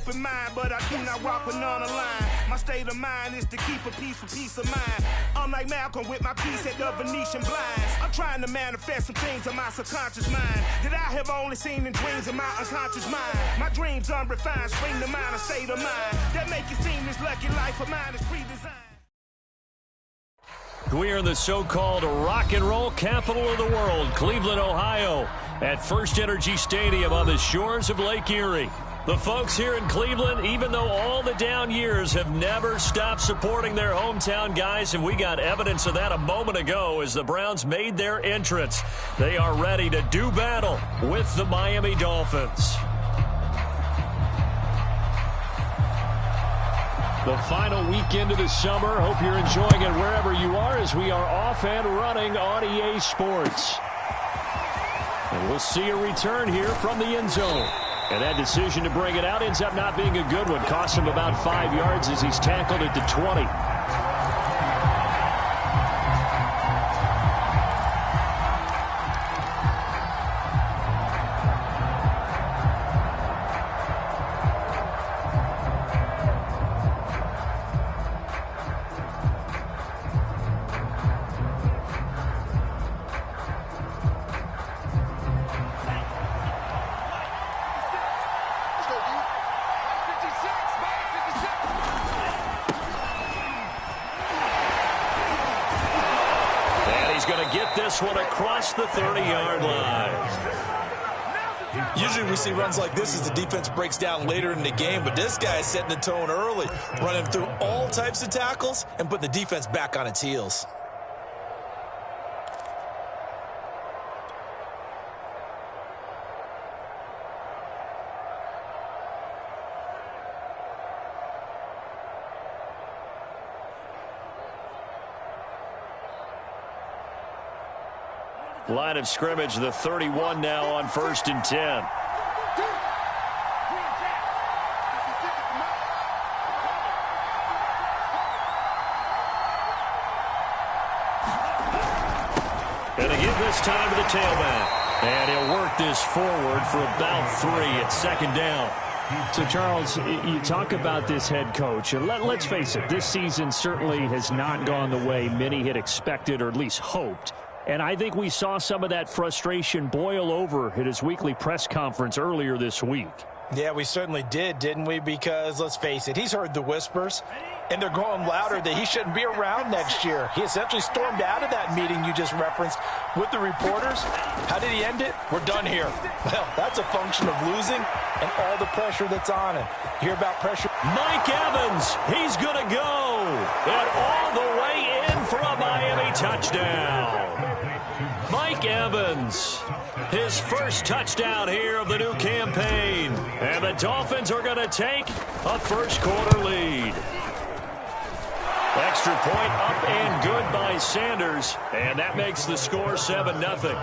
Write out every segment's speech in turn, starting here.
open mind, but I do not walk with none aligned. My state of mind is to keep a peace for peace of mind. I'm like Malcolm with my piece at the Venetian blinds. I'm trying to manifest some things in my subconscious mind that I have only seen in dreams in my unconscious mind. My dreams unrefined, spring to mind, a state of mind that make it seem this lucky life of mine is pre-designed. We are in the so-called rock and roll capital of the world, Cleveland, Ohio, at First Energy Stadium on the shores of Lake Erie. The folks here in Cleveland, even though all the down years, have never stopped supporting their hometown guys, and we got evidence of that a moment ago as the Browns made their entrance. They are ready to do battle with the Miami Dolphins. The final weekend of the summer. Hope you're enjoying it wherever you are as we are off and running on EA Sports. And we'll see a return here from the end zone. And that decision to bring it out ends up not being a good one. Cost him about 5 yards as he's tackled at the 20. One across the 30-yard line. Usually we see runs like this as the defense breaks down later in the game, but this guy is setting the tone early, running through all types of tackles and putting the defense back on its heels. Line of scrimmage, the 31 now on 1st and 10. And again this time to the tailback. And he'll work this forward for about 3 at 2nd down. So, Charles, you talk about this head coach. And let's face it, this season certainly has not gone the way many had expected or at least hoped. And I think we saw some of that frustration boil over at his weekly press conference earlier this week. Yeah, we certainly did, didn't we? Because, let's face it, he's heard the whispers, and they're growing louder that he shouldn't be around next year. He essentially stormed out of that meeting you just referenced with the reporters. How did he end it? We're done here. Well, that's a function of losing and all the pressure that's on him. You hear about pressure? Mike Evans, he's going to go. And all the way in for a Miami touchdown. Mike Evans, his first touchdown here of the new campaign. And the Dolphins are going to take a first-quarter lead. Extra point up and good by Sanders. And that makes the score 7-0.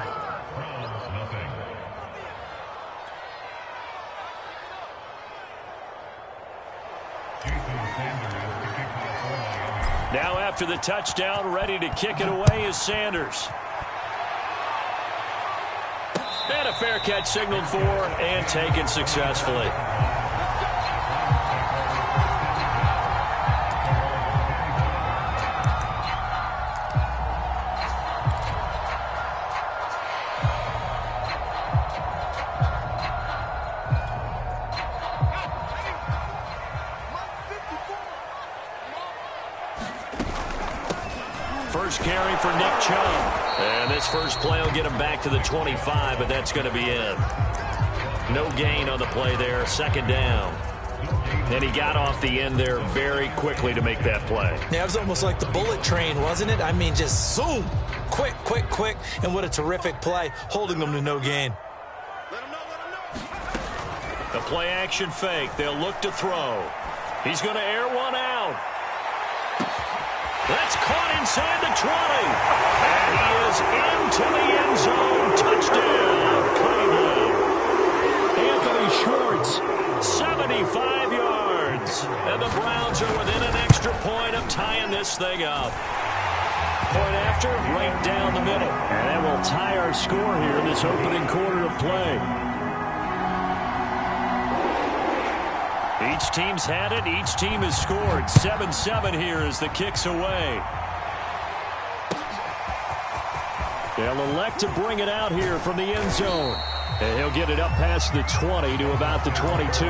Now after the touchdown, ready to kick it away is Sanders. And a fair catch signaled for and taken successfully. First carry for Nick Chubb. And this first play will get him back to the 25, but that's going to be it. No gain on the play there, 2nd down. And he got off the end there very quickly to make that play. Yeah, it was almost like the bullet train, wasn't it? I mean, just zoom. Quick, quick, quick. And what a terrific play, holding them to no gain. The play action fake. They'll look to throw. He's going to air one out. That's caught inside the 20. And he is into the end zone. Touchdown, Cleveland. Anthony Schwartz, 75 yards. And the Browns are within an extra point of tying this thing up. Point after, right down the middle. And that will tie our score here in this opening quarter of play. Each team's had it. Each team has scored. 7-7 here as the kick's away. They'll elect to bring it out here from the end zone. And he'll get it up past the 20 to about the 22.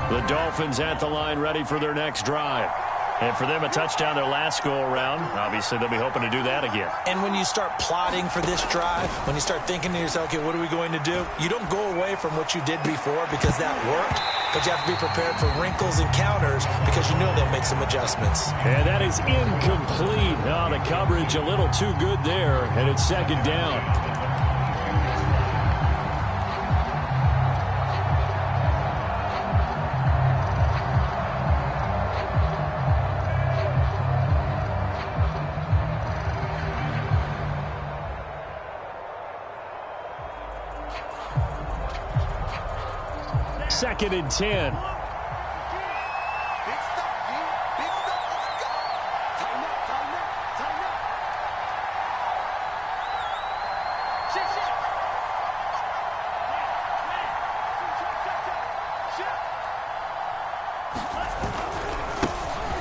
The Dolphins at the line ready for their next drive. And for them, a touchdown their last go-around. Obviously, they'll be hoping to do that again. And when you start plotting for this drive, when you start thinking to yourself, okay, what are we going to do? You don't go away from what you did before because that worked, but you have to be prepared for wrinkles and counters because you know they'll make some adjustments. And that is incomplete. Oh, the coverage a little too good there, and it's second down. Second and 10.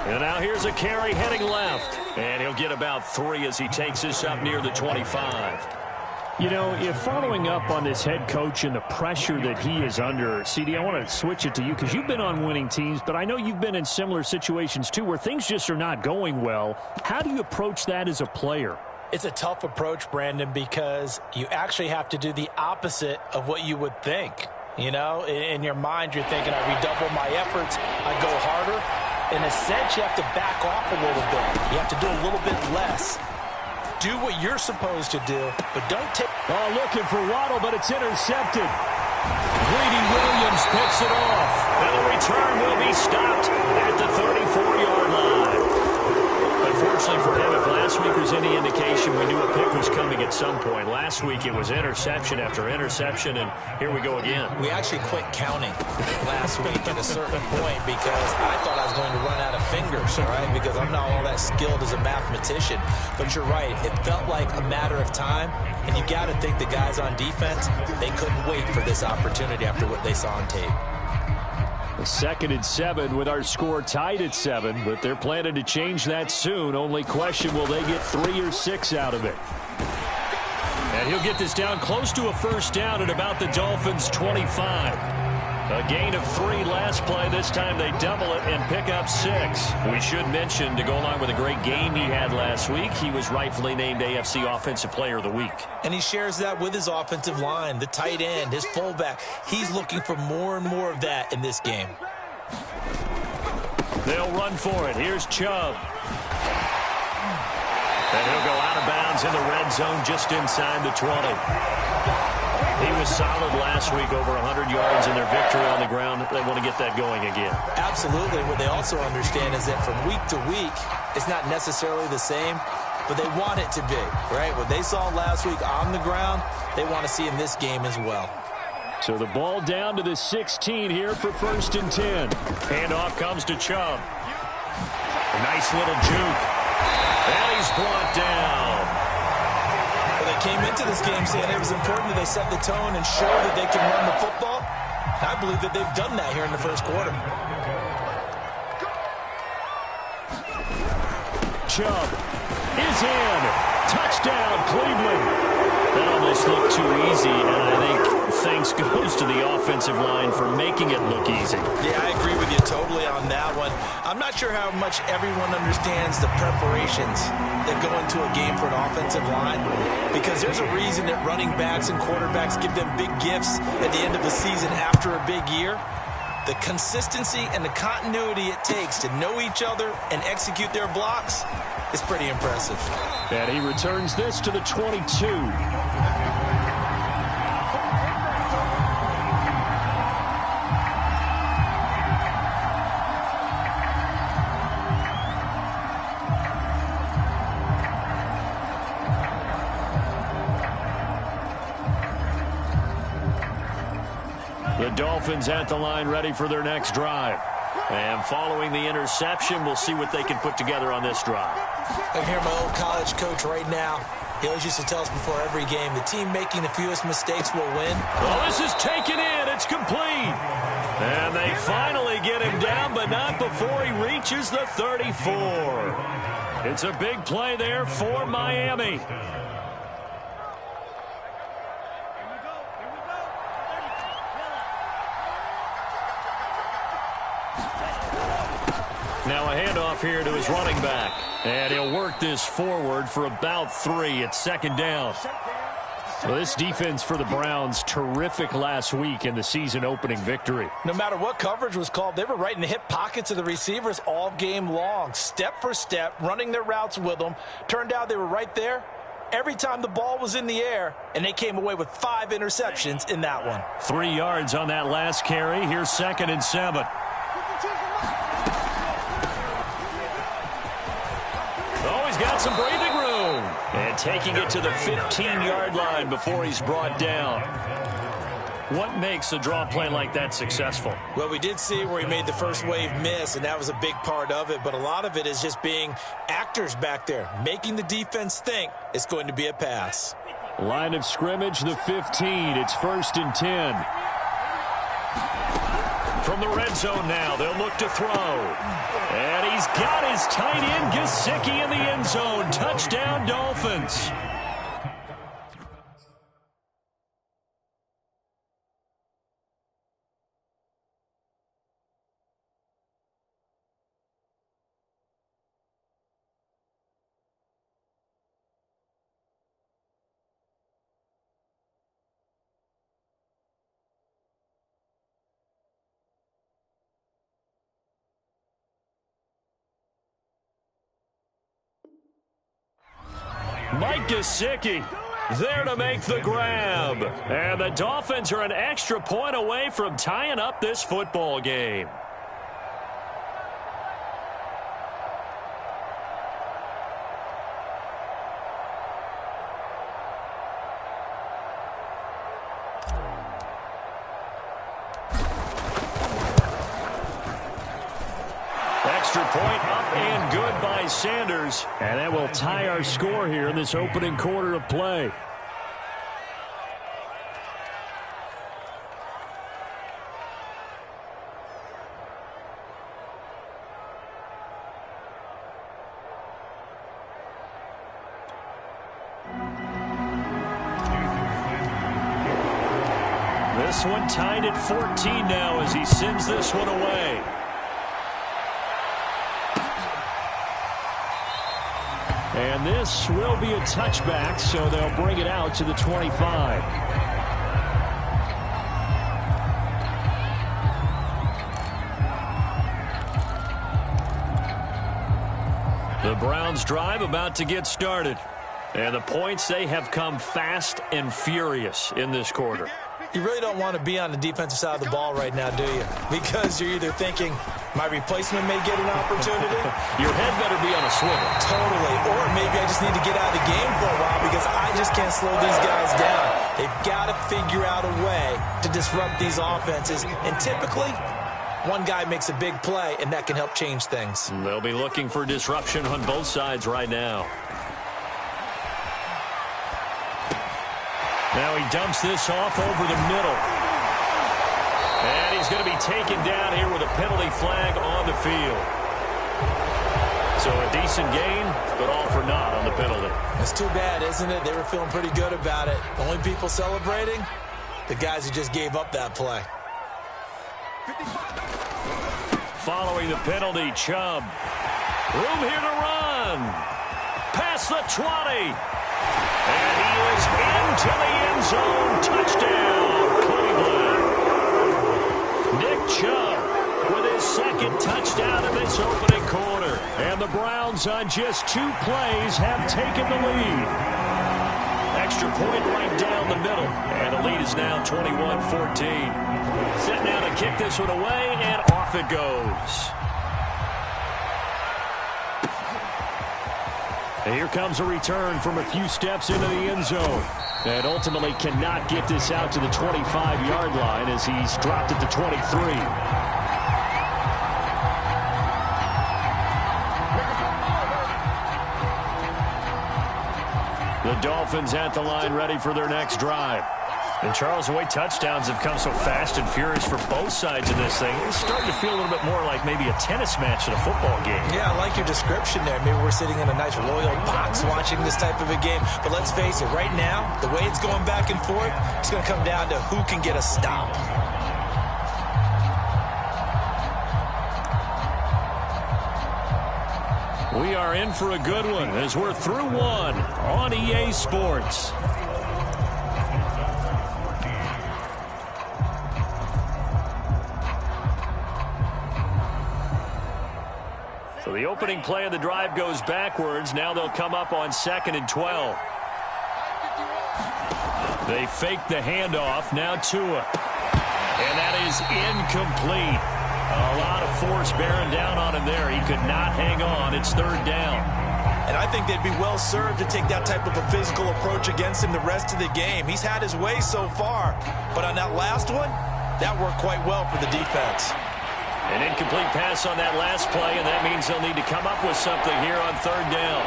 And now here's a carry heading left. And he'll get about 3 as he takes this up near the 25. You know, if following up on this head coach and the pressure that he is under, CD, I want to switch it to you because you've been on winning teams, but I know you've been in similar situations too where things just are not going well. How do you approach that as a player? It's a tough approach, Brandon, because you actually have to do the opposite of what you would think. You know, in your mind, you're thinking, I redouble my efforts, I go harder. In a sense, you have to back off a little bit. You have to do a little bit less. Do what you're supposed to do, but don't take... Oh, looking for Waddle, but it's intercepted. Greedy Williams picks it off. And the return will be stopped at the 34-yard line. Unfortunately for him, if last week was any indication, we knew a pick was coming at some point. Last week it was interception after interception, and here we go again. We actually quit counting last week at a certain point because I thought I was going to run out of fingers, all right, because I'm not all that skilled as a mathematician. But you're right, it felt like a matter of time, and you got to think the guys on defense, they couldn't wait for this opportunity after what they saw on tape. Second and 7 with our score tied at 7, but they're planning to change that soon. Only question, will they get 3 or 6 out of it? And he'll get this down close to a first down at about the Dolphins' 25. A gain of 3 last play. This time they double it and pick up 6. We should mention, to go along with a great game he had last week, he was rightfully named AFC Offensive Player of the Week. And he shares that with his offensive line, the tight end, his fullback. He's looking for more and more of that in this game. They'll run for it. Here's Chubb. And he'll go out of bounds in the red zone just inside the 20. He was solid last week, over 100 yards in their victory on the ground. They want to get that going again. Absolutely. What they also understand is that from week to week, it's not necessarily the same, but they want it to be, right? What they saw last week on the ground, they want to see in this game as well. So the ball down to the 16 here for first and 10. Handoff comes to Chubb. A nice little juke. And he's brought down. Well, they came into this game saying it was important that they set the tone and show that they can run the football. I believe that they've done that here in the first quarter. Chubb is in. Touchdown, Cleveland. That almost looked too easy, and I think thanks goes to the offensive line for making it look easy. Yeah, I agree with you totally on that one. I'm not sure how much everyone understands the preparations that go into a game for an offensive line, because there's a reason that running backs and quarterbacks give them big gifts at the end of the season after a big year. The consistency and the continuity it takes to know each other and execute their blocks is pretty impressive. And he returns this to the 22. Dolphins at the line, ready for their next drive. And following the interception, we'll see what they can put together on this drive. I hear my old college coach right now. He always used to tell us before every game, the team making the fewest mistakes will win. Well, this is taken in. It's complete. And they finally get him down, but not before he reaches the 34. It's a big play there for Miami. Now a handoff here to his running back. And he'll work this forward for about 3. It's second down. Well, this defense for the Browns, terrific last week in the season-opening victory. No matter what coverage was called, they were right in the hip pockets of the receivers all game long, step for step, running their routes with them. Turned out they were right there every time the ball was in the air, and they came away with 5 interceptions in that one. 3 yards on that last carry. Here's 2nd and 7. Oh, he's got some breathing room. And taking it to the 15-yard line before he's brought down. What makes a draw play like that successful? Well, we did see where he made the first wave miss, and that was a big part of it. But a lot of it is just being actors back there, making the defense think it's going to be a pass. Line of scrimmage, the 15. It's 1st and 10. From the red zone now, they'll look to throw. And he's got his tight end, Gesicki, in the end zone. Touchdown, Dolphins. Mike Gesicki there to make the grab. And the Dolphins are an extra point away from tying up this football game. Extra point up and good by Sanders. And that will tie our score here in this opening quarter of play. This one tied at 14 now as he sends this one away. And this will be a touchback, so they'll bring it out to the 25. The Browns drive about to get started. And the points, they have come fast and furious in this quarter. You really don't want to be on the defensive side of the ball right now, do you? Because you're either thinking, my replacement may get an opportunity. Your head better be on a swivel. Totally. Or maybe I just need to get out of the game for a while because I just can't slow these guys down. They've got to figure out a way to disrupt these offenses. And typically, one guy makes a big play, and that can help change things. They'll be looking for disruption on both sides right now. Now he dumps this off over the middle. And he's going to be taken down here with a penalty flag on the field. So a decent gain, but all for naught on the penalty. It's too bad, isn't it? They were feeling pretty good about it. The only people celebrating, the guys who just gave up that play. Following the penalty, Chubb. Room here to run. Past the 20. And he is into the end zone. Touchdown, Cleveland. Nick Chubb with his second touchdown in this opening quarter. And the Browns on just 2 plays have taken the lead. Extra point right down the middle. And the lead is now 21-14. Set now to kick this one away, and off it goes. And here comes a return from a few steps into the end zone. And ultimately cannot get this out to the 25-yard line as he's dropped at the 23. The Dolphins at the line ready for their next drive. And Charles, the way touchdowns have come so fast and furious for both sides of this thing, it's starting to feel a little bit more like maybe a tennis match in a football game. Yeah, I like your description there. Maybe we're sitting in a nice royal box watching this type of a game. But let's face it, right now, the way it's going back and forth, it's going to come down to who can get a stop. We are in for a good one as we're through one on EA Sports. So the opening play of the drive goes backwards. Now they'll come up on 2nd and 12. They fake the handoff. Now Tua. And that is incomplete. A lot of force bearing down on him there. He could not hang on. It's 3rd down. And I think they'd be well served to take that type of a physical approach against him the rest of the game. He's had his way so far. But on that last one, that worked quite well for the defense. An incomplete pass on that last play, and that means they'll need to come up with something here on 3rd down.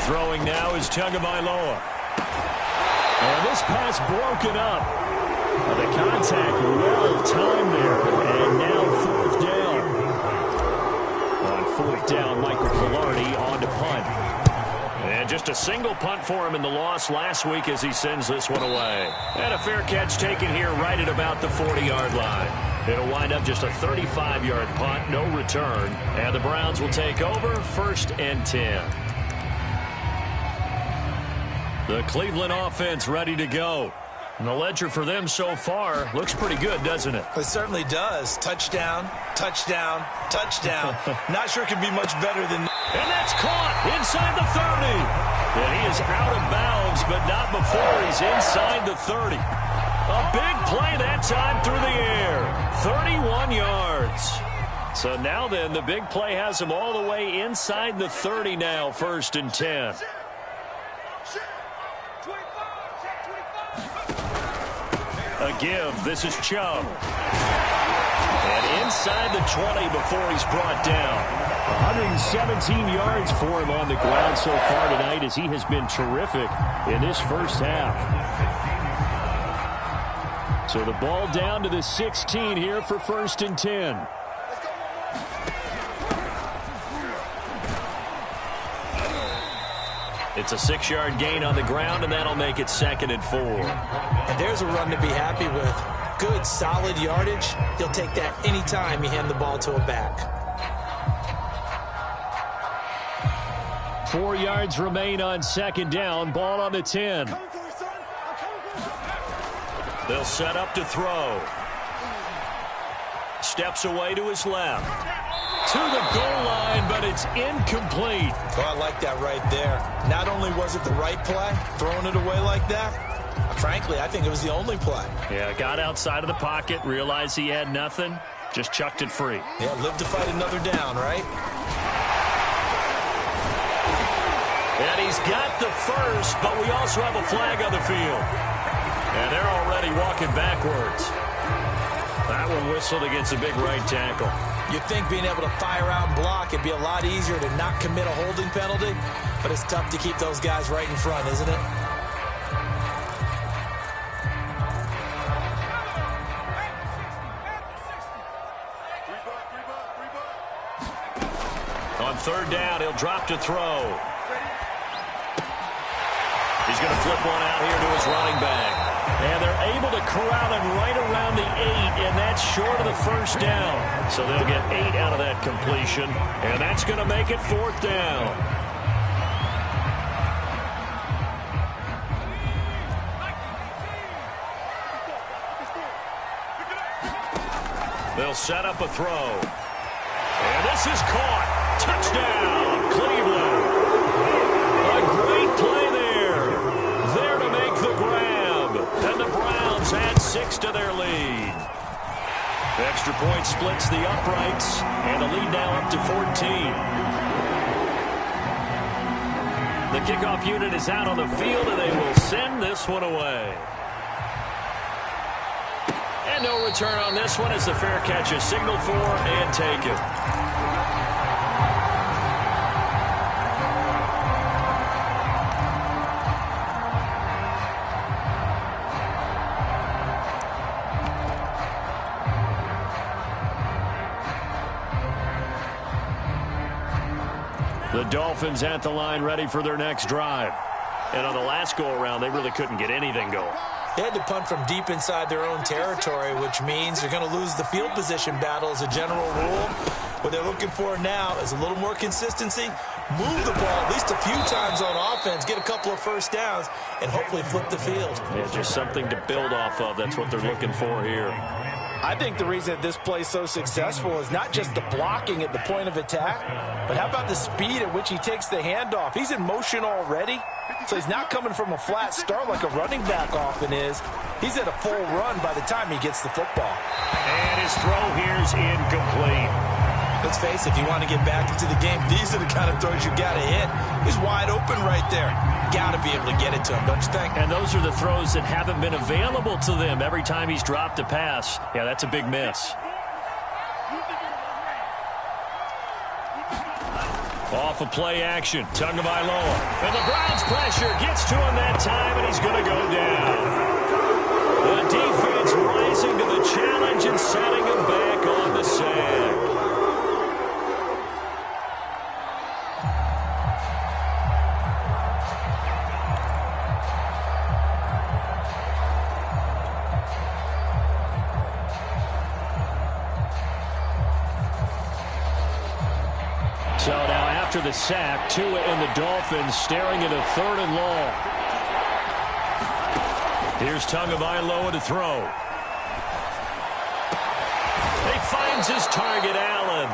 Throwing now is Tagovailoa. And this pass broken up. The contact well timed there, and now 4th down. On 4th down, Michael Pilardi on to punt. And just a single punt for him in the loss last week as he sends this one away. And a fair catch taken here right at about the 40-yard line. It'll wind up just a 35-yard punt, no return. And the Browns will take over 1st and 10. The Cleveland offense ready to go. And the ledger for them so far looks pretty good, doesn't it? It certainly does. Touchdown, touchdown, touchdown. Not sure it can be much better than... And that's caught inside the 30. And he is out of bounds, but not before he's inside the 30. A big play that time through the air. 31 yards. So now then, the big play has him all the way inside the 30 now, 1st and 10. A give. This is Chubb. And inside the 20 before he's brought down. 117 yards for him on the ground so far tonight as he has been terrific in this first half. So the ball down to the 16 here for 1st and 10. It's a 6-yard gain on the ground, and that'll make it 2nd and 4. And there's a run to be happy with. Good, solid yardage. He'll take that any time you hand the ball to a back. 4 yards remain on 2nd down. Ball on the 10. They'll set up to throw. Steps away to his left. To the goal line, but it's incomplete. Oh, I like that right there. Not only was it the right play, throwing it away like that, frankly, I think it was the only play. Yeah, got outside of the pocket, realized he had nothing, just chucked it free. Yeah, live to fight another down, right? And he's got the first, but we also have a flag on the field. And they're already walking backwards. That one whistled against a big right tackle. You'd think being able to fire out and block it'd be a lot easier to not commit a holding penalty, but it's tough to keep those guys right in front, isn't it? On 3rd down, he'll drop to throw. He's going to flip one out here to his running back. And they're able to corral him right around the 8, and that's short of the 1st down. So they'll get 8 out of that completion, and that's going to make it 4th down. They'll set up a throw. And this is caught. Touchdown, Cleveland. A great play there. There to make the grab. And the Browns add 6 to their lead. Extra point splits the uprights, and the lead now up to 14. The kickoff unit is out on the field, and they will send this one away. And no return on this one as the fair catch is signaled for and taken. The Dolphins at the line ready for their next drive. And on the last go-around, they really couldn't get anything going. They had to punt from deep inside their own territory, which means they're going to lose the field position battle as a general rule. What they're looking for now is a little more consistency, move the ball at least a few times on offense, get a couple of first downs, and hopefully flip the field. Yeah, just something to build off of. That's what they're looking for here. I think the reason that this play is so successful is not just the blocking at the point of attack, but how about the speed at which he takes the handoff? He's in motion already, so he's not coming from a flat start like a running back often is. He's at a full run by the time he gets the football. And his throw here's incomplete. Let's face it, if you want to get back into the game, these are the kind of throws you got to hit. He's wide open right there. Got to be able to get it to him, don't you think? And those are the throws that haven't been available to them every time he's dropped a pass. Yeah, that's a big miss. Off of play action, Tagovailoa. And the Browns pressure gets to him that time, and he's going to go down. The defense rising to the challenge and setting him back on the sack. So now after the sack, Tua and the Dolphins staring at a 3rd and long. Here's Tagovailoa to throw. He finds his target, Allen.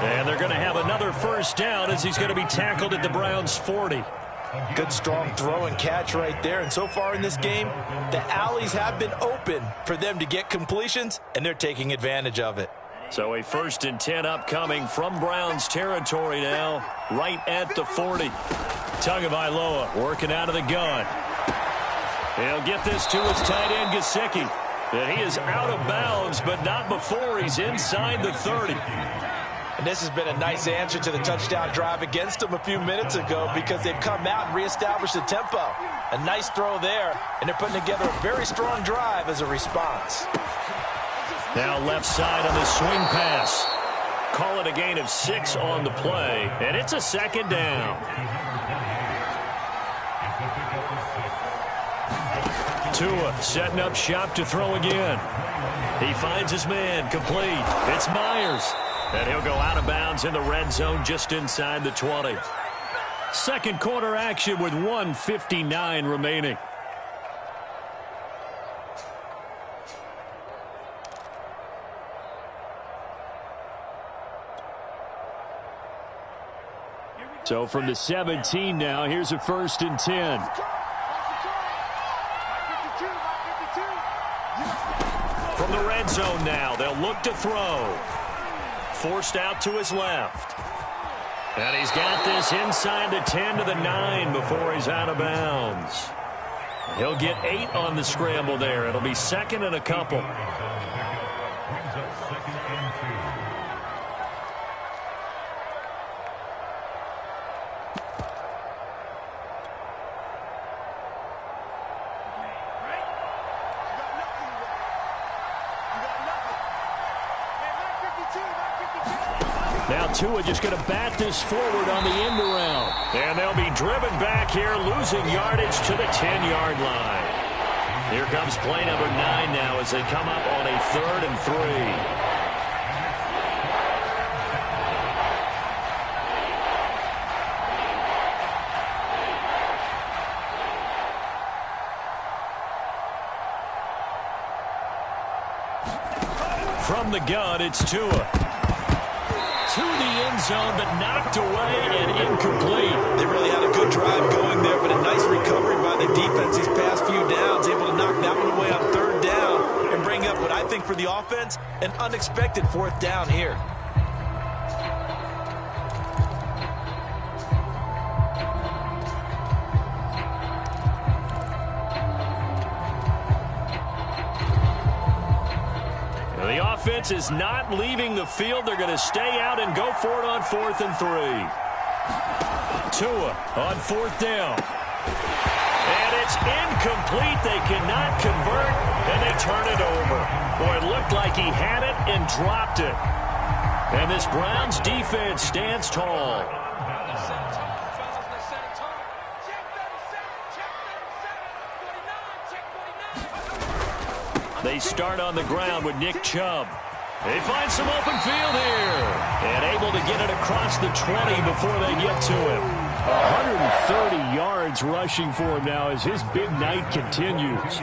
And they're going to have another first down as he's going to be tackled at the Browns' 40. Good, strong throw and catch right there. And so far in this game, the alleys have been open for them to get completions, and they're taking advantage of it. So a 1st and 10 upcoming from Browns territory now, right at the 40. Tagovailoa working out of the gun. He'll get this to his tight end, Gesicki. And he is out of bounds, but not before he's inside the 30. And this has been a nice answer to the touchdown drive against them a few minutes ago because they've come out and reestablished the tempo. A nice throw there, and they're putting together a very strong drive as a response. Now left side on the swing pass. Call it a gain of 6 on the play, and it's a 2nd down. Tua setting up shop to throw again. He finds his man, complete. It's Myers, and he'll go out of bounds in the red zone just inside the 20. Second quarter action with 1:59 remaining. So from the 17 now, here's a 1st and 10. From the red zone now, they'll look to throw. Forced out to his left. And he's got this inside the 10 to the 9 before he's out of bounds. He'll get 8 on the scramble there. It'll be 2nd and a couple. Now Tua just going to bat this forward on the end around. And they'll be driven back here, losing yardage to the 10-yard line. Here comes play number 9 now as they come up on a 3rd and 3. From the gun, it's Tua. To the end zone, but knocked away and incomplete. They really had a good drive going there, but a nice recovery by the defense these past few downs, able to knock that one away on 3rd down and bring up what I I think for the offense, an unexpected 4th down here. The offense is not leaving the field. They're going to stay out and go for it on 4th and 3. Tua on 4th down. And it's incomplete. They cannot convert, and they turn it over. Boy, it looked like he had it and dropped it. And this Browns defense stands tall. They start on the ground with Nick Chubb. They find some open field here. And able to get it across the 20 before they get to him. 130 yards rushing for him now as his big night continues.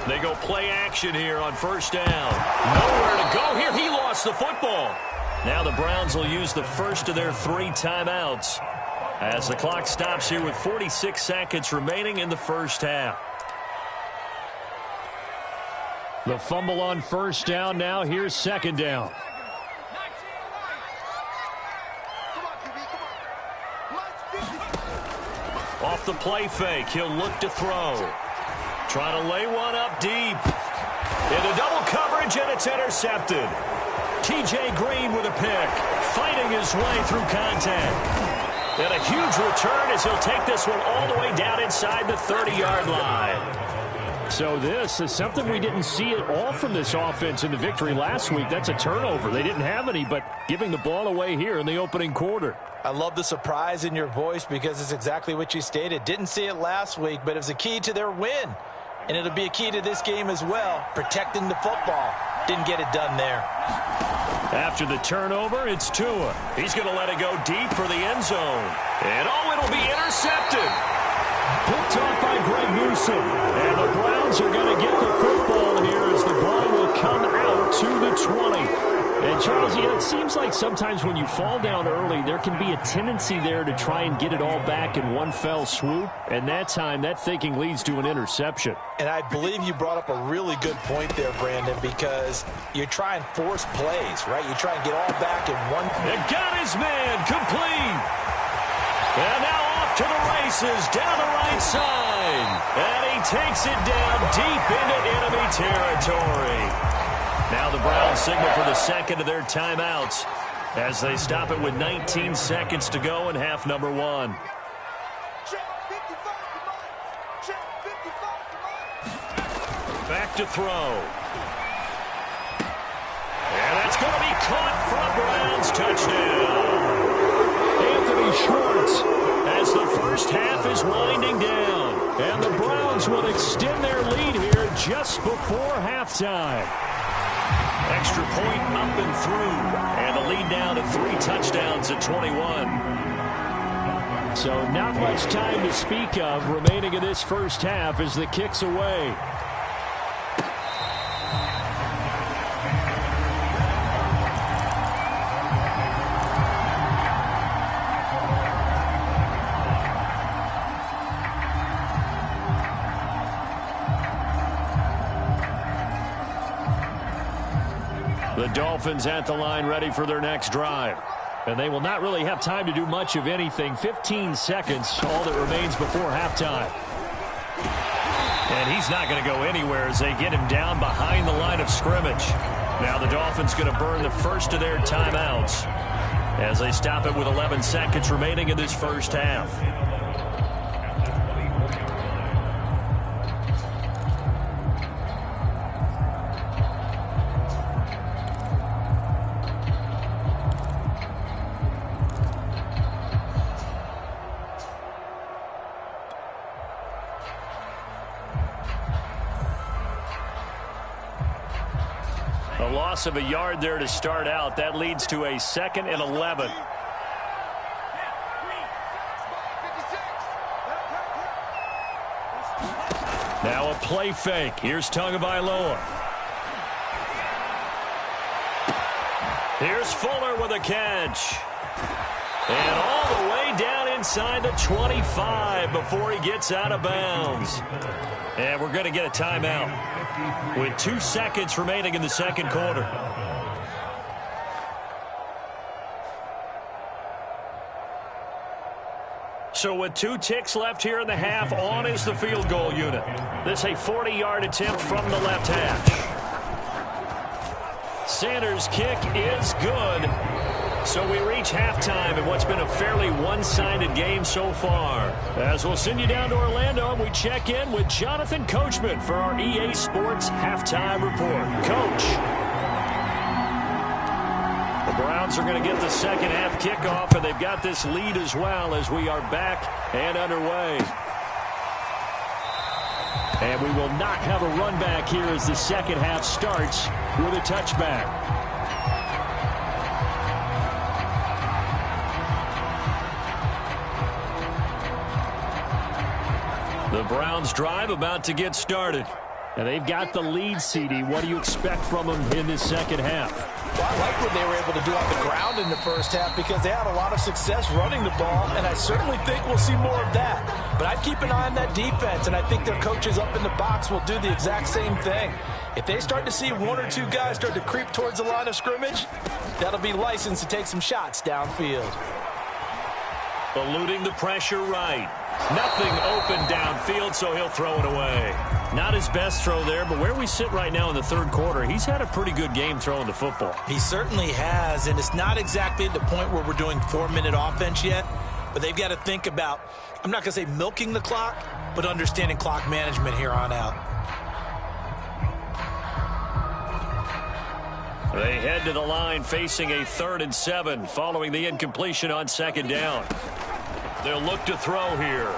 They go play action here on 1st down. Nowhere to go here. He lost the football. Now the Browns will use the first of their 3 timeouts as the clock stops here with 46 seconds remaining in the first half. The fumble on 1st down. Now here's 2nd down. Off the play fake, he'll look to throw. Trying to lay one up deep. Into double coverage, and it's intercepted. TJ Green with a pick. Fighting his way through contact. And a huge return as he'll take this one all the way down inside the 30-yard line. So this is something we didn't see at all from this offense in the victory last week. That's a turnover. They didn't have any, but giving the ball away here in the opening quarter. I love the surprise in your voice because it's exactly what you stated. Didn't see it last week, but it was a key to their win. And it'll be a key to this game as well, protecting the football. Didn't get it done there. After the turnover, it's Tua. He's going to let it go deep for the end zone. And it'll be intercepted. Picked off by Greg Newsom. And the Browns are going to get the football here as the ball will come out to the 20. And, Charles, it seems like sometimes when you fall down early, there can be a tendency there to try and get it all back in one fell swoop. And that time, that thinking leads to an interception. And I believe you brought up a really good point there, Brandon, because you try and force plays, right? You try and get all back in one. And got his man complete. And now off to the races down the right side. And he takes it down deep into enemy territory. Now the Browns signal for the second of their timeouts as they stop it with 19 seconds to go in half number 1. Back to throw. And that's going to be caught for a Browns touchdown. Anthony Schwartz as the first half is winding down. And the Browns will extend their lead here just before halftime. Extra point up and through. And the lead down to 3 touchdowns at 21. So not much time to speak of remaining in this first half as the kick's away. The Dolphins at the line ready for their next drive. And they will not really have time to do much of anything. 15 seconds, all that remains before halftime. And he's not going to go anywhere as they get him down behind the line of scrimmage. Now the Dolphins going to burn the first of their timeouts as they stop it with 11 seconds remaining in this first half. A loss of a yard there to start out. That leads to a 2nd and 11. Now a play fake. Here's Tagovailoa. Here's Fuller with a catch. And all the way down inside the 25 before he gets out of bounds. And we're going to get a timeout with 2 seconds remaining in the second quarter. So with 2 ticks left here in the half, on is the field goal unit. This a 40-yard attempt from the left hash. Sanders' kick is good. So we reach halftime in what's been a fairly one-sided game so far. As we'll send you down to Orlando, we check in with Jonathan Coachman for our EA Sports Halftime Report. Coach. The Browns are going to get the second half kickoff, and they've got this lead as well as we are back and underway. And we will not have a run back here as the second half starts with a touchback. The Browns drive about to get started. And they've got the lead, CD. What do you expect from them in this second half? Well, I like what they were able to do on the ground in the first half because they had a lot of success running the ball, and I certainly think we'll see more of that. But I'd keep an eye on that defense, and I think their coaches up in the box will do the exact same thing. If they start to see 1 or 2 guys start to creep towards the line of scrimmage, that'll be licensed to take some shots downfield. Eluding the pressure right. Nothing open downfield, so he'll throw it away. Not his best throw there, but where we sit right now in the third quarter, he's had a pretty good game throwing the football. He certainly has, and it's not exactly at the point where we're doing 4-minute offense yet, but they've got to think about, I'm not going to say milking the clock, but understanding clock management here on out. They head to the line facing a 3rd and 7 following the incompletion on second down. They'll look to throw here.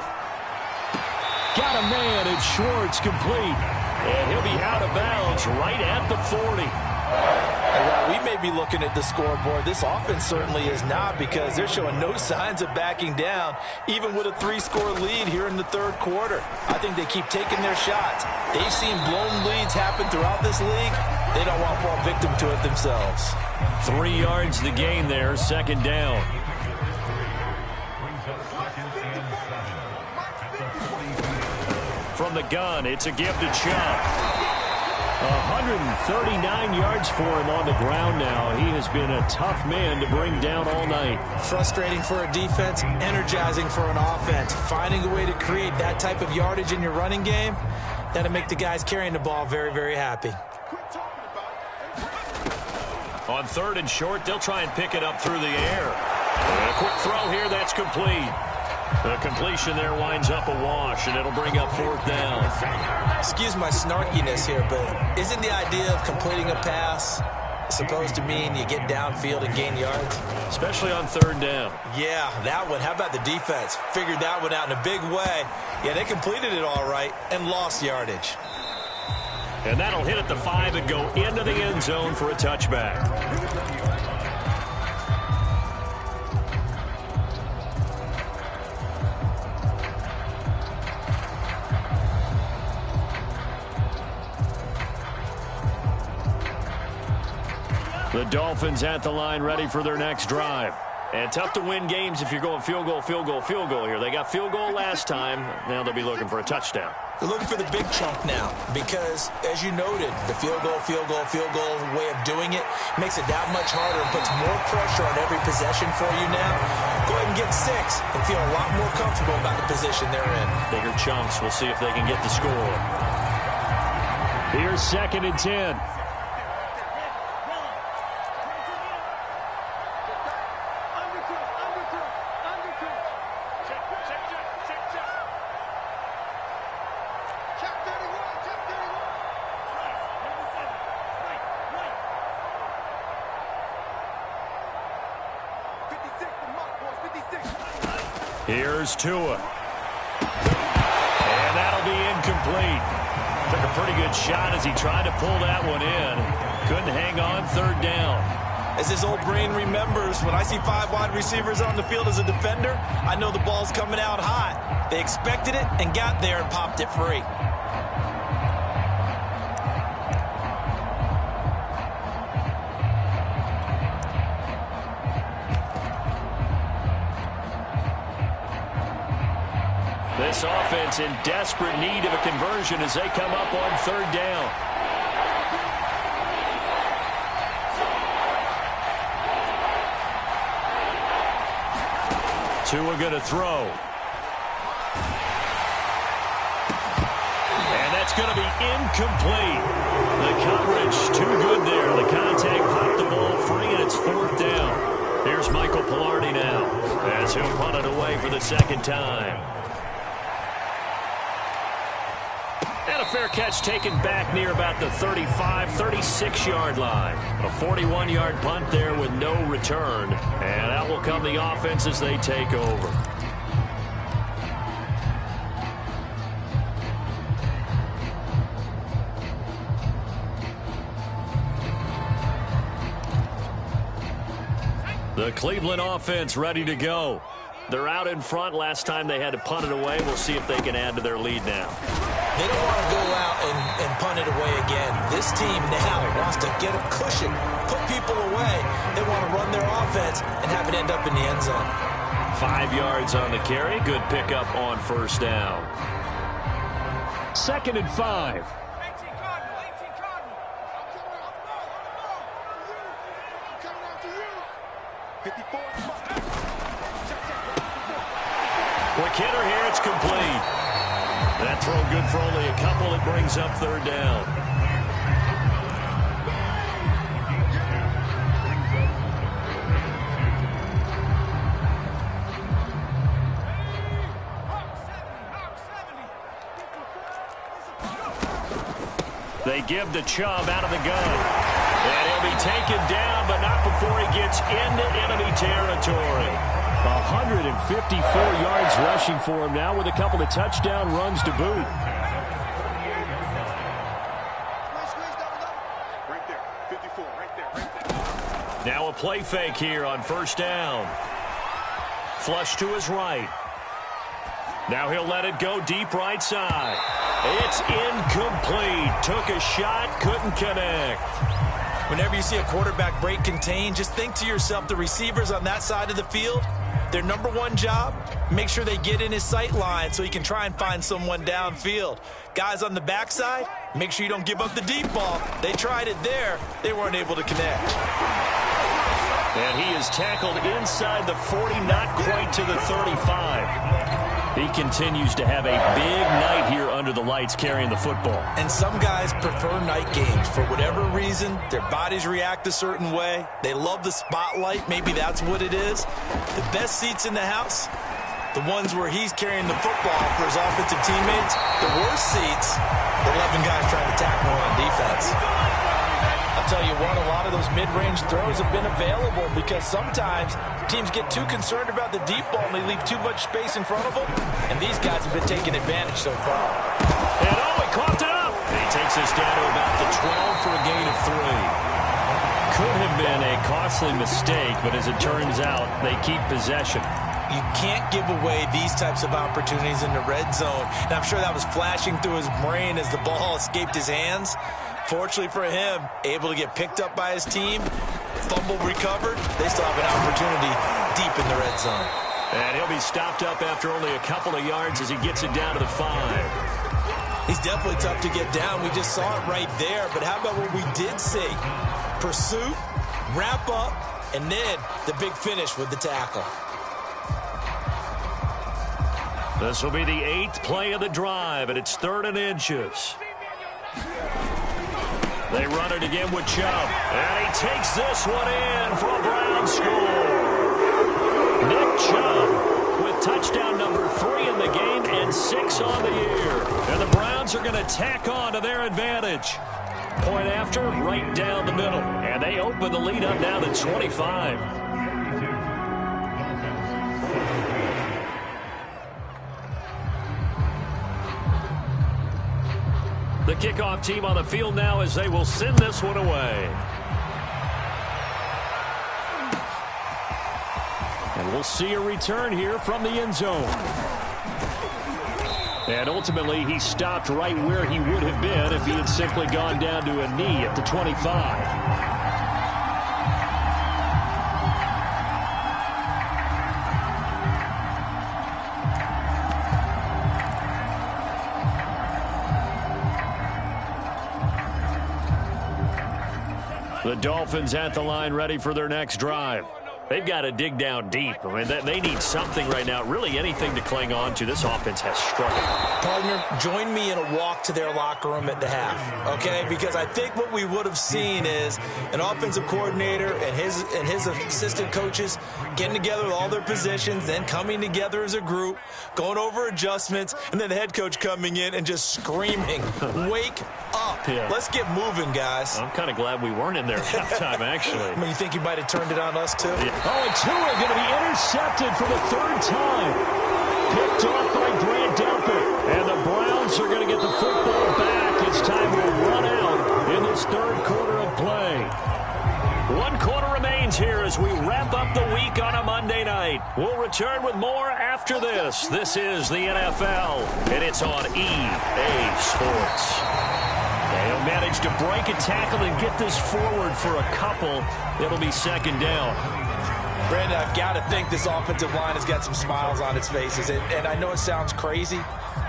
Got a man, and Schwartz complete. And he'll be out of bounds right at the 40. Well, we may be looking at the scoreboard. This offense certainly is not because they're showing no signs of backing down, even with a 3-score lead here in the third quarter. I think they keep taking their shots. They've seen blown leads happen throughout this league. They don't want to fall victim to it themselves. 3 yards the gain there, second down. From the gun, it's a give to Chubb. 139 yards for him on the ground now. He has been a tough man to bring down all night. Frustrating for a defense, energizing for an offense. Finding a way to create that type of yardage in your running game, that'll make the guys carrying the ball very, very happy. On 3rd and short, they'll try and pick it up through the air. And a quick throw here, that's complete. The completion there winds up a wash, and it'll bring up 4th down. Excuse my snarkiness here, but isn't the idea of completing a pass supposed to mean you get downfield and gain yards? Especially on 3rd down. Yeah, that one. How about the defense? Figured that one out in a big way. Yeah, they completed it all right and lost yardage. And that'll hit at the 5 and go into the end zone for a touchback. The Dolphins at the line ready for their next drive. And tough to win games if you're going field goal, field goal, field goal here. They got field goal last time. Now they'll be looking for a touchdown. They're looking for the big chunk now because, as you noted, the field goal way of doing it makes it that much harder and puts more pressure on every possession for you now. Go ahead and get 6 and feel a lot more comfortable about the position they're in. Bigger chunks. We'll see if they can get the score. Here's 2nd and 10. Here's Tua. And that'll be incomplete. Took a pretty good shot as he tried to pull that one in. Couldn't hang on 3rd down. As his old brain remembers, when I see 5 wide receivers on the field as a defender, I know the ball's coming out hot. They expected it and got there and popped it free. This offense in desperate need of a conversion as they come up on third down. Tua going to throw. And that's going to be incomplete. The coverage too good there. The contact popped the ball free, and it's fourth down. Here's Michael Pilardi now as he'll punt it away for the second time. And a fair catch taken back near about the 35, 36-yard line. A 41-yard punt there with no return. And out will come the offense as they take over. The Cleveland offense ready to go. They're out in front. Last time they had to punt it away. We'll see if they can add to their lead now. They don't want to go out and punt it away again. This team now wants to get a cushion, put people away. They want to run their offense and have it end up in the end zone. 5 yards on the carry. Good pickup on first down. 2nd and 5. Quick hitter here. It's complete. That throw good for only a couple. It brings up third down. They give the Chubb out of the gun. And he'll be taken down, but not before he gets into enemy territory. 154 yards rushing for him now with a couple of touchdown runs to boot. Right there, 54, right there. Now a play fake here on first down. Flush to his right. Now he'll let it go deep right side. It's incomplete. Took a shot, couldn't connect. Whenever you see a quarterback break contain, just think to yourself, the receivers on that side of the field, their number one job, make sure they get in his sight line so he can try and find someone downfield. Guys on the backside, make sure you don't give up the deep ball. They tried it there. They weren't able to connect. And he is tackled inside the 40, not quite to the 35. He continues to have a big night here under the lights carrying the football. And some guys prefer night games. For whatever reason, their bodies react a certain way. They love the spotlight. Maybe that's what it is. The best seats in the house, the ones where he's carrying the football for his offensive teammates. The worst seats, the 11 guys trying to tackle on defense. I'll tell you what, a lot of those mid-range throws have been available because sometimes teams get too concerned about the deep ball and they leave too much space in front of them. And these guys have been taking advantage so far. And he coughed it up. He takes us down to about the 12 for a gain of 3. Could have been a costly mistake, but as it turns out, they keep possession. You can't give away these types of opportunities in the red zone. And I'm sure that was flashing through his brain as the ball escaped his hands. Fortunately for him, able to get picked up by his team, fumble recovered. They still have an opportunity deep in the red zone. And he'll be stopped up after only a couple of yards as he gets it down to the 5. He's definitely tough to get down. We just saw it right there. But how about what we did see? Pursuit, wrap up, and then the big finish with the tackle. This will be the 8th play of the drive, and it's 3rd and inches. They run it again with Chubb. And he takes this one in for a Brown score. Nick Chubb with touchdown number 3 in the game and 6 on the year. And the Browns are going to tack on to their advantage. Point after, right down the middle. And they open the lead up now to 25. The kickoff team on the field now as they will send this one away. And we'll see a return here from the end zone. And ultimately, he stopped right where he would have been if he had simply gone down to a knee at the 25. The Dolphins at the line, ready for their next drive. They've got to dig down deep. I mean, they need something right now, really anything to cling on to. This offense has struggled. Partner, join me in a walk to their locker room at the half, okay? Because I think what we would have seen is an offensive coordinator and his assistant coaches getting together with all their positions, then coming together as a group, going over adjustments, and then the head coach coming in and just screaming, wake up. Yeah. Let's get moving, guys. I'm kind of glad we weren't in there at halftime, actually. I mean, you think you might have turned it on us, too? Yeah. Oh, and Tua going to be intercepted for the third time. Picked off by Grant Delpit. And the Browns are going to get the football back. It's time to run out in this third quarter of play. 1 quarter remains here as we wrap up the week on a Monday night. We'll return with more after this. This is the NFL, and it's on EA Sports. They'll manage to break a tackle and get this forward for a couple. It'll be second down. Brandon, I've got to think this offensive line has got some smiles on its faces. And I know it sounds crazy,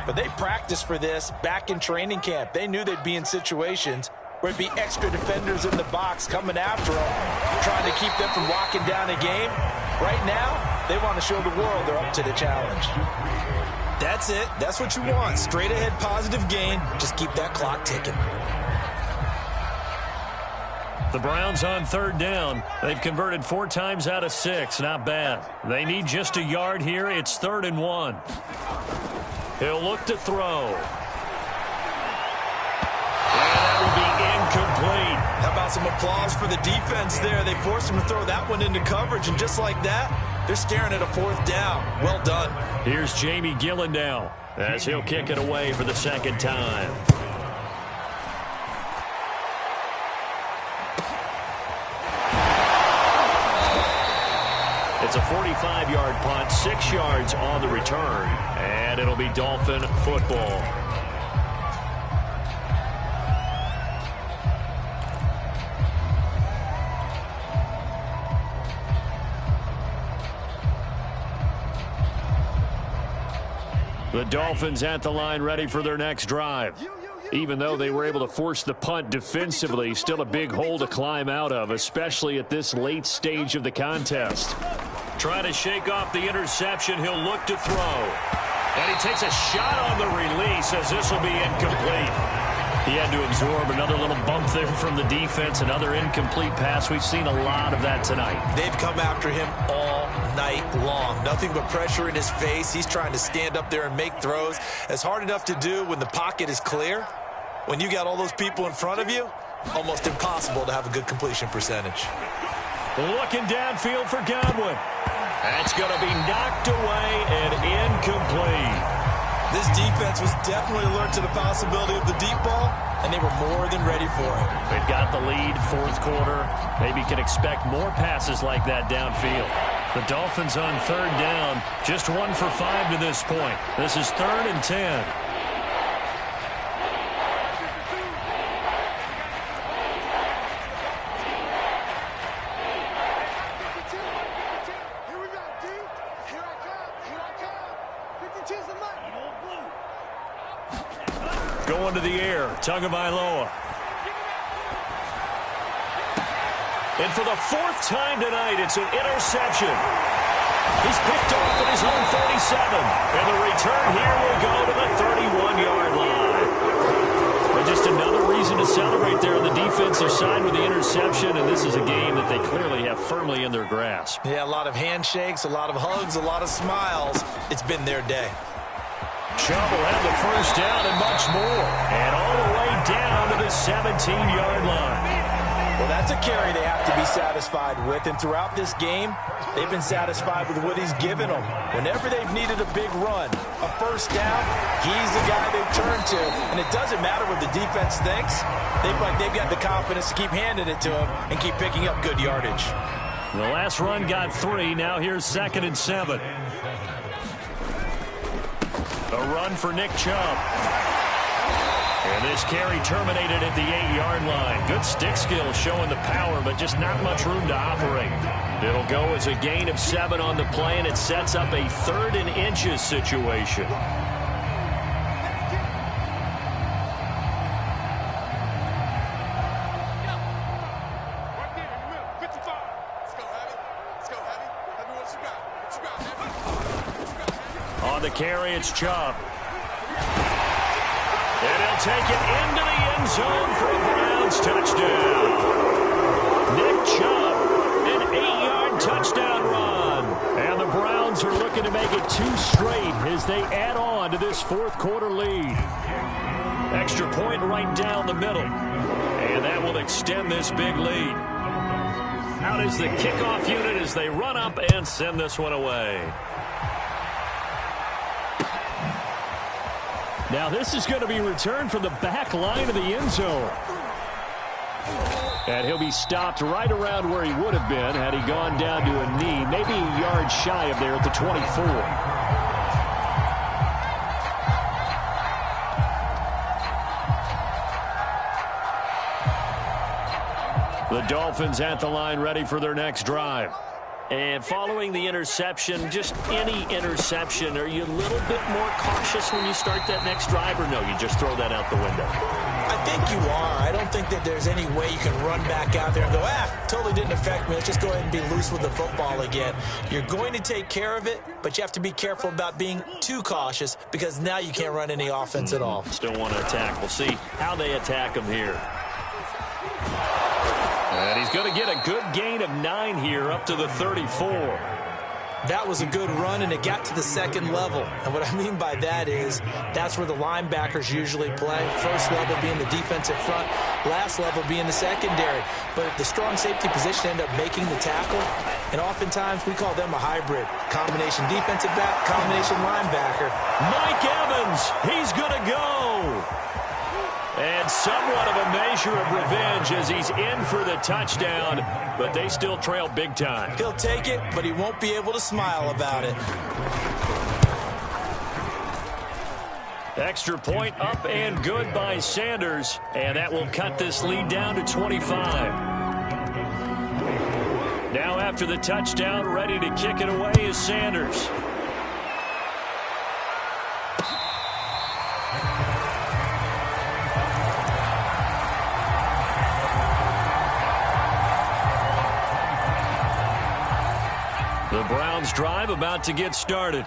but they practiced for this back in training camp. They knew they'd be in situations where it'd be extra defenders in the box coming after them, trying to keep them from locking down a game. Right now, they want to show the world they're up to the challenge. That's it. That's what you want. Straight ahead positive gain. Just keep that clock ticking. The Browns on third down. They've converted 4 times out of 6. Not bad. They need just a yard here. It's 3rd and 1. He'll look to throw. And that will be incomplete. How about some applause for the defense there? They forced him to throw that one into coverage, and just like that, they're staring at a 4th down. Well done. Here's Jamie Gillen now as he'll kick it away for the second time. It's a 45-yard punt, 6 yards on the return, and it'll be Dolphin football. The Dolphins at the line, ready for their next drive. Even though they were able to force the punt defensively, still a big hole to climb out of, especially at this late stage of the contest. Trying to shake off the interception, he'll look to throw. And he takes a shot on the release as this will be incomplete. He had to absorb another little bump there from the defense, another incomplete pass. We've seen a lot of that tonight. They've come after him all night long. Nothing but pressure in his face. He's trying to stand up there and make throws. It's hard enough to do when the pocket is clear. When you got all those people in front of you, almost impossible to have a good completion percentage. Looking downfield for Godwin. That's going to be knocked away and incomplete. This defense was definitely alert to the possibility of the deep ball, and they were more than ready for it. They've got the lead, 4th quarter. Maybe can expect more passes like that downfield. The Dolphins on 3rd down, just 1 for 5 to this point. This is 3rd and 10. Going to the air, Tagovailoa. And for the 4th time tonight, it's an interception. He's picked off at his own 37. And the return here will go to the 31-yard line. But just another reason to celebrate there on the defensive side with the interception. And this is a game that they clearly have firmly in their grasp. Yeah, a lot of handshakes, a lot of hugs, a lot of smiles. It's been their day. Chubb will have the first down and much more. And all the way down to the 17-yard line. Well, that's a carry they have to be satisfied with. And throughout this game, they've been satisfied with what he's given them. Whenever they've needed a big run, a first down, he's the guy they've turned to. And it doesn't matter what the defense thinks. They've got the confidence to keep handing it to him and keep picking up good yardage. The last run got 3. Now here's 2nd and 7. A run for Nick Chubb. And this carry terminated at the 8-yard line. Good stick skill showing the power, but just not much room to operate. It'll go as a gain of 7 on the play, and it sets up a 3rd and inches situation. On the carry, it's Chubb. And he'll take it into the end zone for a Browns touchdown. Nick Chubb, an 8-yard touchdown run. And the Browns are looking to make it 2 straight as they add on to this fourth quarter lead. Extra point right down the middle. And that will extend this big lead. Out is the kickoff unit as they run up and send this one away. Now this is going to be returned from the back line of the end zone. And he'll be stopped right around where he would have been had he gone down to a knee, maybe a yard shy of there at the 24. The Dolphins at the line ready for their next drive. And following the interception, just any interception, are you a little bit more cautious when you start that next drive, or no, you just throw that out the window? I think you are. I don't think that there's any way you can run back out there and go, totally didn't affect me. Let's just go ahead and be loose with the football again. You're going to take care of it, but you have to be careful about being too cautious because now you can't run any offense at all. Still want to attack. We'll see how they attack him here. And he's going to get a good gain of 9 here up to the 34. That was a good run, and it got to the second level. And what I mean by that is that's where the linebackers usually play. First level being the defensive front, last level being the secondary. But the strong safety position ended up making the tackle, and oftentimes we call them a hybrid. Combination defensive back, combination linebacker. Mike Evans, he's going to go. And somewhat of a measure of revenge as he's in for the touchdown, but they still trail big time. He'll take it, but he won't be able to smile about it. Extra point up and good by Sanders, and that will cut this lead down to 25. Now after the touchdown, ready to kick it away is Sanders. The Browns drive about to get started.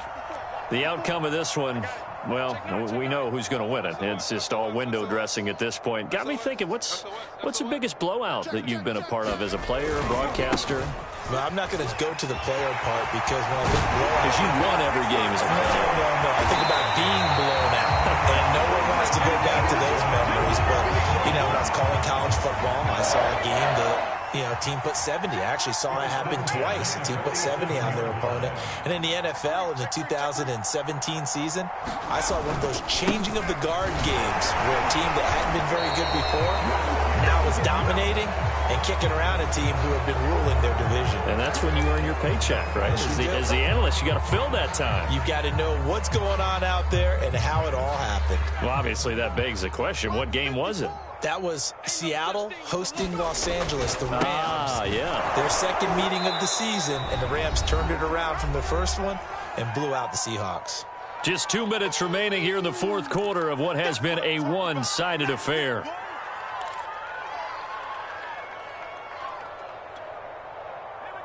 The outcome of this one, well, we know who's going to win it. It's just all window dressing at this point. Got me thinking, what's the biggest blowout that you've been a part of as a player, a broadcaster? Well, I'm not going to go to the player part because when I think blowout... Because you won every game as a player. No. I think about being blown out. And no one wants to go back to those memories. But, when I was calling college football, I saw a game that... a team put 70. I actually saw it happen twice. A team put 70 on their opponent. And in the NFL, in the 2017 season, I saw one of those changing of the guard games where a team that hadn't been very good before now is dominating and kicking around a team who had been ruling their division. And that's when you earn your paycheck, right? As the analyst, you got to fill that time. You've got to know what's going on out there and how it all happened. Well, obviously, that begs the question, what game was it? That was Seattle hosting Los Angeles, the Rams. Yeah. Their second meeting of the season, and the Rams turned it around from the first one and blew out the Seahawks. Just 2 minutes remaining here in the fourth quarter of what has been a one-sided affair.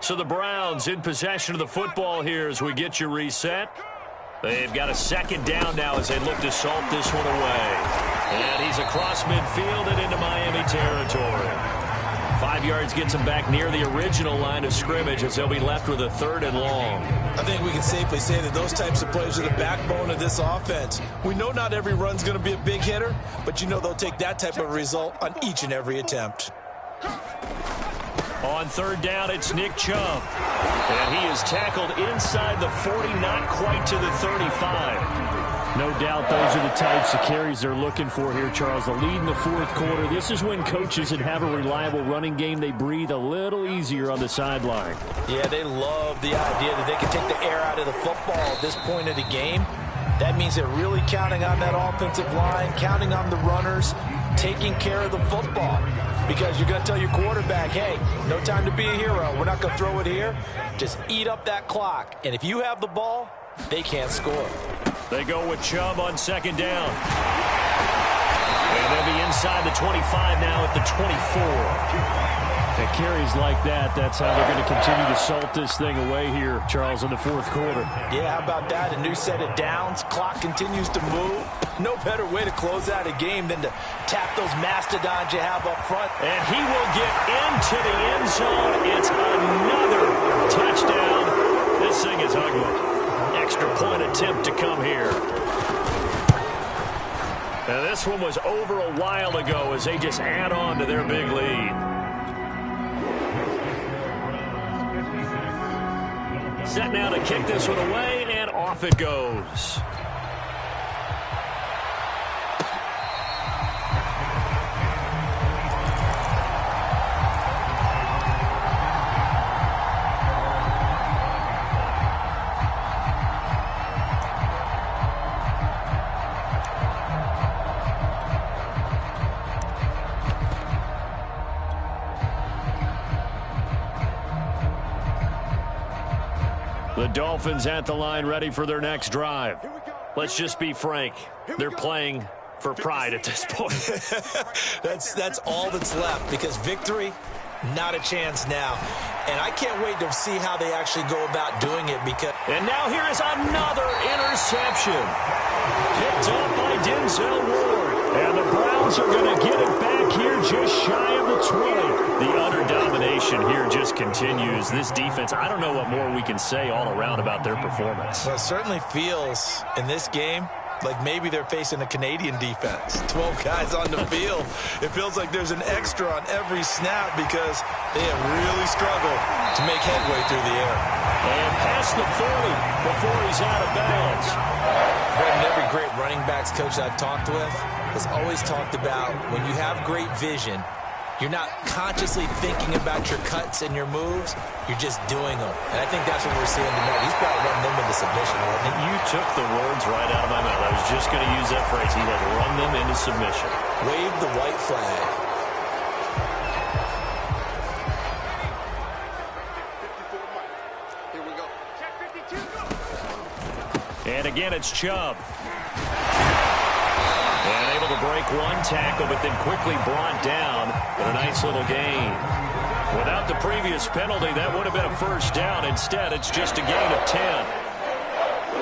So the Browns in possession of the football here as we get you reset. They've got a second down now as they look to salt this one away. And he's across midfield and into Miami territory. 5 yards gets him back near the original line of scrimmage as they'll be left with a 3rd and long. I think we can safely say that those types of plays are the backbone of this offense. We know not every run's going to be a big hitter, but they'll take that type of result on each and every attempt. On 3rd down, it's Nick Chubb. And he is tackled inside the 40, not quite to the 35. No doubt those are the types of carries they're looking for here, Charles. The lead in the fourth quarter. This is when coaches that have a reliable running game, they breathe a little easier on the sideline. Yeah, they love the idea that they can take the air out of the football at this point of the game. That means they're really counting on that offensive line, counting on the runners, taking care of the football. Because you're going to tell your quarterback, hey, no time to be a hero. We're not going to throw it here. Just eat up that clock. And if you have the ball, they can't score. They go with Chubb on 2nd down. And they'll be inside the 25 now at the 24. At carries like that, that's how they're going to continue to salt this thing away here, Charles, in the fourth quarter. Yeah, how about that? A new set of downs. Clock continues to move. No better way to close out a game than to tap those mastodons you have up front. And he will get into the end zone. It's another touchdown. This thing is ugly. Extra point attempt to come here. Now, this one was over a while ago as they just add on to their big lead. Set now to kick this one away, and off it goes. The Dolphins at the line, ready for their next drive. Let's just be frank. They're playing for pride at this point. That's all that's left, because victory, not a chance now. And I can't wait to see how they actually go about doing it. And now here is another interception. Picked up by Denzel Ward. And the Browns are going to get it back here just shy of the 20. The utter domination here just continues. This defense, I don't know what more we can say all around about their performance. Well, it certainly feels in this game like maybe they're facing a Canadian defense. 12 guys on the field. It feels like there's an extra on every snap because they have really struggled to make headway through the air. And past the 40 before he's out of bounds. Every great running backs coach I've talked with has always talked about when you have great vision, you're not consciously thinking about your cuts and your moves. You're just doing them. And I think that's what we're seeing tonight. He's probably running them into submission. You took the words right out of my mouth. I was just going to use that phrase. He has run them into submission. Wave the white flag. Here we go. Check 52. And again, it's Chubb. And able to break one tackle, but then quickly brought down. But a nice little gain. Without the previous penalty, that would have been a first down. Instead, it's just a gain of 10.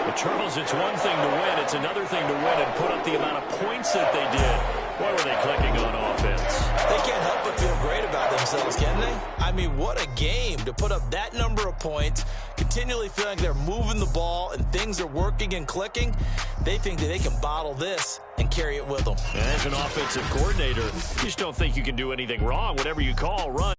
But Charles, it's one thing to win. It's another thing to win and put up the amount of points that they did. Why were they clicking on offense? They can't help but feel great about themselves, can they? I mean, what a game to put up that number of points, continually feeling they're moving the ball and things are working and clicking. They think that they can bottle this and carry it with them. And as an offensive coordinator, you just don't think you can do anything wrong. Whatever you call, run.